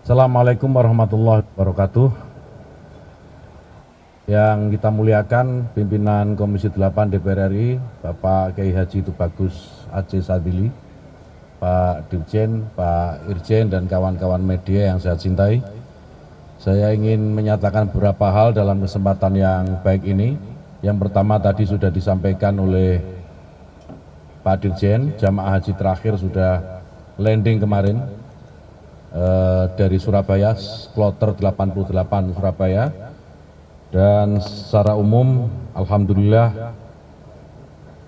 Assalamualaikum warahmatullahi wabarakatuh. Yang kita muliakan pimpinan Komisi 8 DPR RI, Bapak Kiai Haji Tubagus Aceh Sadili, Pak Dirjen, Pak Irjen, dan kawan-kawan media yang saya cintai. Saya ingin menyatakan beberapa hal dalam kesempatan yang baik ini. Yang pertama tadi sudah disampaikan oleh Pak Dirjen, jamaah haji terakhir sudah landing kemarin dari Surabaya, kloter 88 Surabaya. Dan secara umum, alhamdulillah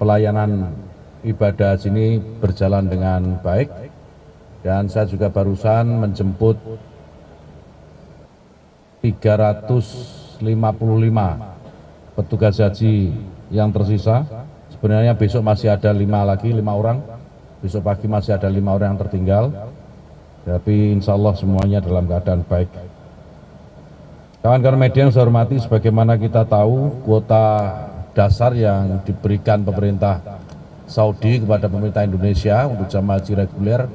pelayanan ibadah haji ini berjalan dengan baik. Dan saya juga barusan menjemput 355 petugas haji yang tersisa. Sebenarnya besok masih ada 5 orang. Besok pagi masih ada 5 orang yang tertinggal. Tapi insya Allah semuanya dalam keadaan baik. Kawan-kawan media yang saya hormati, sebagaimana kita tahu kuota dasar yang diberikan pemerintah Saudi kepada pemerintah Indonesia untuk jamaah haji reguler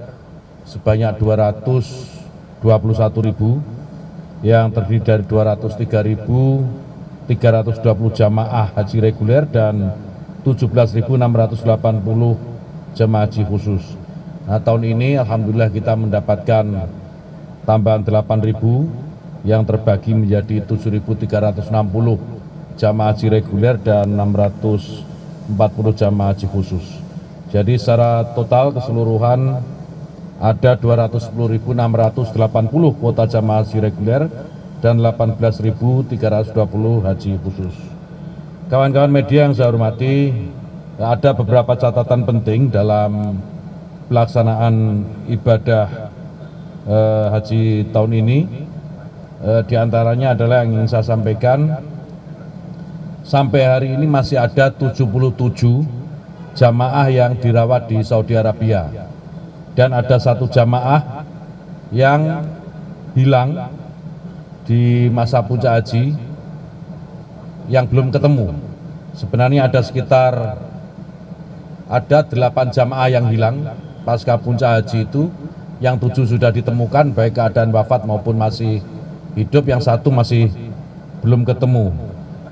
sebanyak 221.000 yang terdiri dari 203.320 jamaah haji reguler dan 17.680 jamaah haji khusus. Nah, tahun ini alhamdulillah kita mendapatkan tambahan 8.000 yang terbagi menjadi 7.360 jamaah haji reguler dan 640 jamaah haji khusus. Jadi secara total keseluruhan ada 210.680 kuota jamaah haji reguler dan 18.320 haji khusus. Kawan-kawan media yang saya hormati, ada beberapa catatan penting dalam pelaksanaan ibadah haji tahun ini. Di antaranya adalah yang ingin saya sampaikan, sampai hari ini masih ada 77 jamaah yang dirawat di Saudi Arabia dan ada 1 jamaah yang hilang di masa puncak haji yang belum ketemu. Sebenarnya ada sekitar 8 jamaah yang hilang pasca puncak haji itu, yang 7 sudah ditemukan baik keadaan wafat maupun masih hidup, yang 1 masih belum ketemu.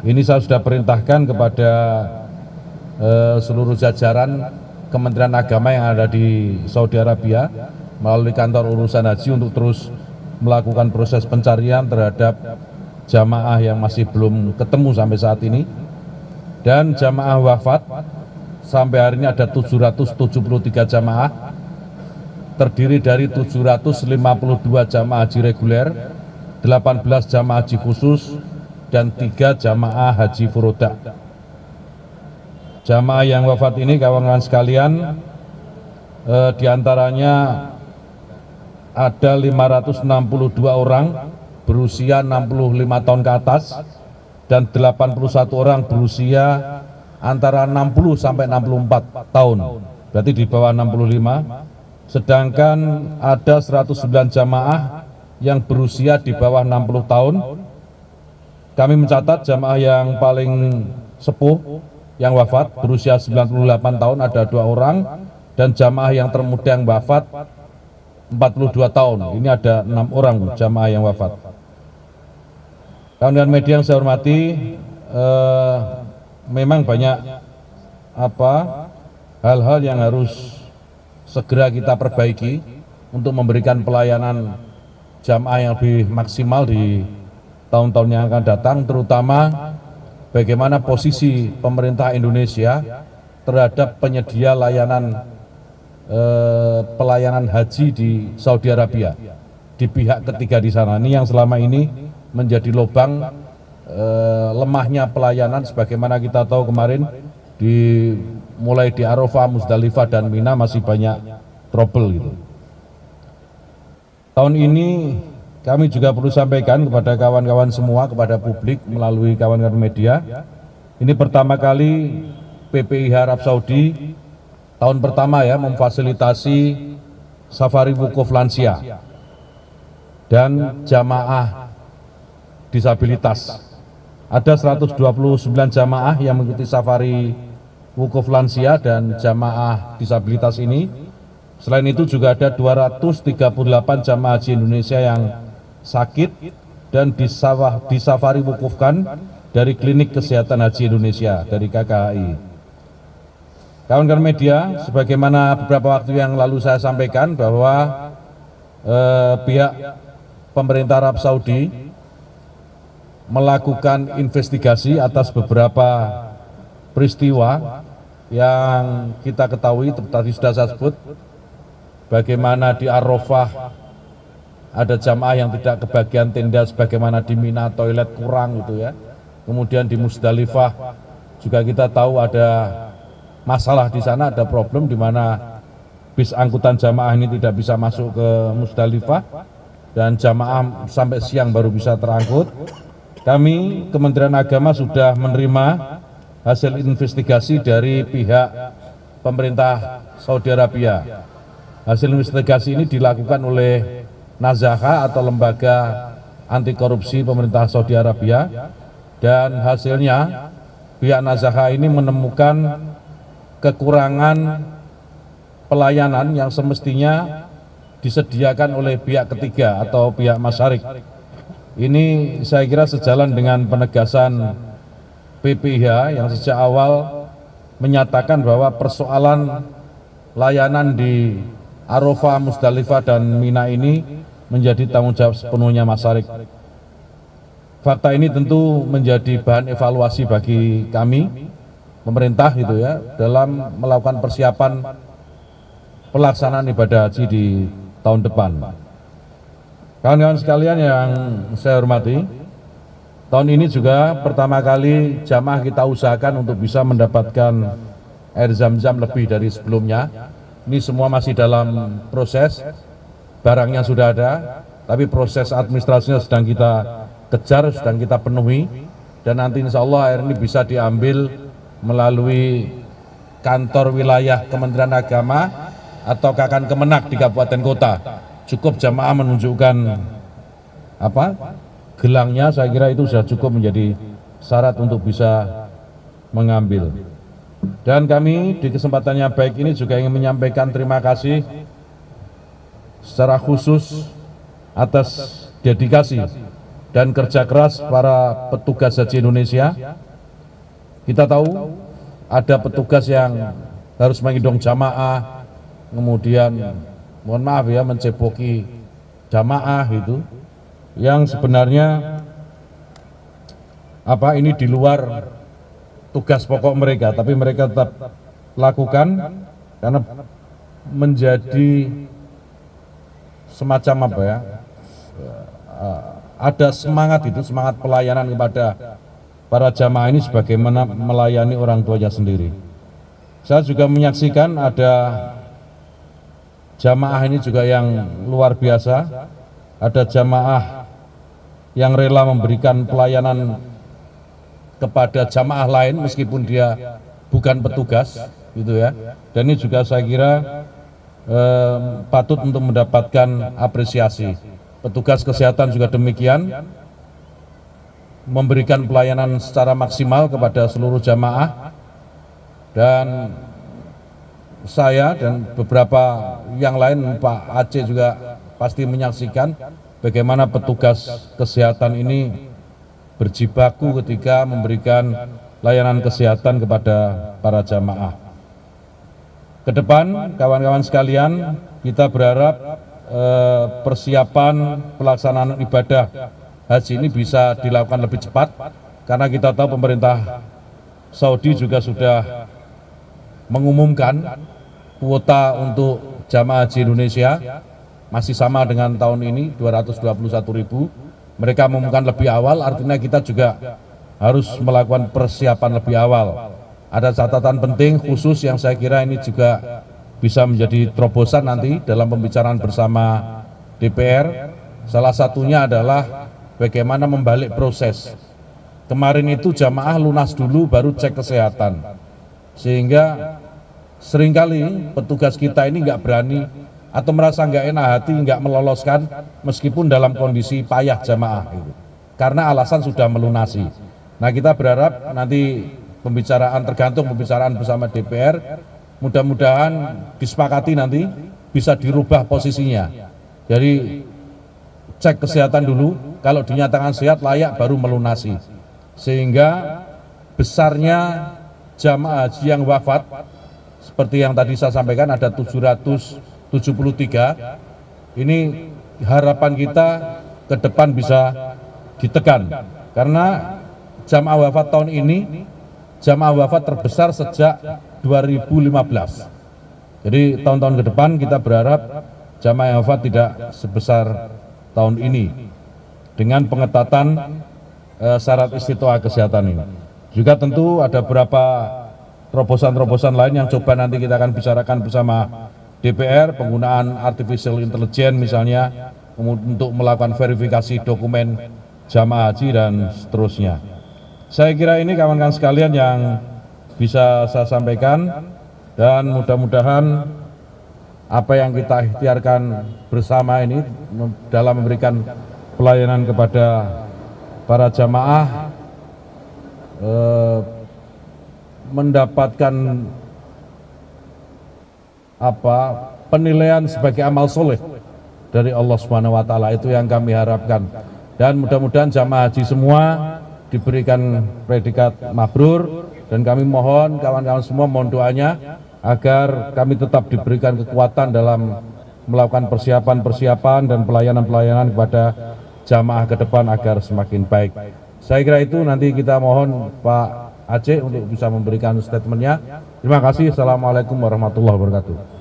Ini saya sudah perintahkan kepada seluruh jajaran Kementerian Agama yang ada di Saudi Arabia melalui kantor urusan haji untuk terus melakukan proses pencarian terhadap jamaah yang masih belum ketemu sampai saat ini. Dan jamaah wafat sampai hari ini ada 773 jamaah, terdiri dari 752 jamaah haji reguler, 18 jamaah haji khusus, dan 3 jamaah haji furoda. Jamaah yang wafat ini, kawan-kawan sekalian, diantaranya ada 562 orang berusia 65 tahun ke atas dan 81 orang berusia antara 60 sampai 64 tahun, berarti di bawah 65. Sedangkan ada 109 jamaah yang berusia di bawah 60 tahun. Kami mencatat jamaah yang paling sepuh yang wafat berusia 98 tahun ada 2 orang, dan jamaah yang termuda yang wafat 42 tahun. Ini ada 6 orang jamaah yang wafat. Kawan-kawan media yang saya hormati, memang banyak hal-hal yang harus segera kita perbaiki untuk memberikan pelayanan jamaah yang lebih maksimal di tahun-tahun yang akan datang, terutama bagaimana posisi pemerintah Indonesia terhadap penyedia pelayanan haji di Saudi Arabia, di pihak ketiga di sana. Ini yang selama ini menjadi lubang lemahnya pelayanan, sebagaimana kita tahu kemarin mulai di Arafah, Musdalifah, dan Mina masih banyak trouble gitu. Tahun ini kami juga perlu sampaikan kepada kawan-kawan semua, kepada publik melalui kawan-kawan media, ini pertama kali PPIH Arab Saudi tahun pertama ya memfasilitasi safari wukuf lansia dan jamaah disabilitas. Ada 129 jamaah yang mengikuti safari wukuf lansia dan jamaah disabilitas ini. Selain itu juga ada 238 jamaah haji Indonesia yang sakit dan disafari wukufkan dari Klinik Kesehatan Haji Indonesia dari KKHI. Kawan-kawan media, sebagaimana beberapa waktu yang lalu saya sampaikan bahwa pihak pemerintah Arab Saudi melakukan investigasi atas beberapa peristiwa yang kita ketahui, tadi sudah saya sebut, bagaimana di Arafah ada jamaah yang tidak kebagian tenda, sebagaimana di Mina toilet kurang gitu ya. Kemudian di Musdalifah juga kita tahu ada masalah di sana, ada problem di mana bis angkutan jamaah ini tidak bisa masuk ke Musdalifah dan jamaah sampai siang baru bisa terangkut. Kami Kementerian Agama sudah menerima hasil investigasi dari pihak pemerintah Saudi Arabia. Hasil investigasi ini dilakukan oleh Nazaha atau lembaga anti korupsi pemerintah Saudi Arabia, dan hasilnya pihak Nazaha ini menemukan kekurangan pelayanan yang semestinya disediakan oleh pihak ketiga atau pihak masyarakat. Ini saya kira sejalan dengan penegasan PPIH yang sejak awal menyatakan bahwa persoalan layanan di Arafah, Musdalifah dan Mina ini menjadi tanggung jawab sepenuhnya masyarakat. Fakta ini tentu menjadi bahan evaluasi bagi kami, pemerintah gitu ya, dalam melakukan persiapan pelaksanaan ibadah haji di tahun depan. Kawan-kawan sekalian yang saya hormati, tahun ini juga pertama kali jamaah kita usahakan untuk bisa mendapatkan air zam-zam lebih dari sebelumnya. Ini semua masih dalam proses, barangnya sudah ada, tapi proses administrasinya sedang kita kejar, sedang kita penuhi, dan nanti insya Allah air ini bisa diambil melalui kantor wilayah Kementerian Agama atau Kakan Kemenak di kabupaten kota. Cukup jamaah menunjukkan gelangnya, saya kira itu sudah cukup menjadi syarat untuk bisa mengambil. Dan kami di kesempatan yang baik ini juga ingin menyampaikan terima kasih secara khusus atas dedikasi dan kerja keras para petugas haji Indonesia. Kita tahu ada petugas yang harus menggendong jamaah, kemudian mohon maaf ya menceboki jamaah itu, yang sebenarnya ini di luar tugas pokok mereka, tapi mereka tetap lakukan karena menjadi semacam ada semangat itu, semangat pelayanan kepada para jamaah ini sebagaimana melayani orang tuanya sendiri. Saya juga menyaksikan ada jamaah ini juga yang luar biasa, ada jamaah yang rela memberikan pelayanan kepada jamaah lain meskipun dia bukan petugas gitu ya. Dan ini juga saya kira patut untuk mendapatkan apresiasi. Petugas kesehatan juga demikian, memberikan pelayanan secara maksimal kepada seluruh jamaah, dan saya dan beberapa yang lain, Pak Aceh juga pasti menyaksikan bagaimana petugas kesehatan ini berjibaku ketika memberikan layanan kesehatan kepada para jamaah. Ke depan, kawan-kawan sekalian, kita berharap persiapan pelaksanaan ibadah haji ini bisa dilakukan lebih cepat, karena kita tahu pemerintah Saudi juga sudah mengumumkan kuota untuk jamaah haji Indonesia masih sama dengan tahun ini, 221.000. Mereka mengumumkan lebih awal, artinya kita juga harus melakukan persiapan lebih awal. Ada catatan penting khusus yang saya kira ini juga bisa menjadi terobosan nanti dalam pembicaraan bersama DPR. Salah satunya adalah bagaimana membalik proses. Kemarin itu jamaah lunas dulu baru cek kesehatan, sehingga seringkali petugas kita ini nggak berani atau merasa nggak enak hati, nggak meloloskan meskipun dalam kondisi payah jamaah itu, karena alasan sudah melunasi. Nah, kita berharap nanti pembicaraan, tergantung pembicaraan bersama DPR, mudah-mudahan disepakati nanti bisa dirubah posisinya. Jadi cek kesehatan dulu, kalau dinyatakan sehat layak baru melunasi. Sehingga besarnya jamaah haji yang wafat, seperti yang tadi saya sampaikan ada 773, ini harapan kita ke depan bisa ditekan. Karena jamaah wafat tahun ini, jamaah wafat terbesar sejak 2015. Jadi tahun-tahun ke depan kita berharap jamaah wafat tidak sebesar tahun ini dengan pengetatan syarat istiqtoah kesehatan ini. Juga tentu ada beberapa terobosan-terobosan lain yang coba nanti kita akan bicarakan bersama DPR, penggunaan artificial intelligence misalnya untuk melakukan verifikasi dokumen jamaah haji dan seterusnya. Saya kira ini kawan-kawan sekalian yang bisa saya sampaikan, dan mudah-mudahan apa yang kita ikhtiarkan bersama ini dalam memberikan pelayanan kepada para jamaah mendapatkan penilaian sebagai amal soleh dari Allah Subhanahu wa Ta'ala. Itu yang kami harapkan, dan mudah-mudahan jamaah haji semua diberikan predikat mabrur, dan kami mohon kawan-kawan semua mohon doanya agar kami tetap diberikan kekuatan dalam melakukan persiapan-persiapan dan pelayanan-pelayanan kepada jamaah ke depan agar semakin baik. Saya kira itu, nanti kita mohon Pak Aceh untuk bisa memberikan statementnya. Terima kasih. Assalamualaikum warahmatullahi wabarakatuh.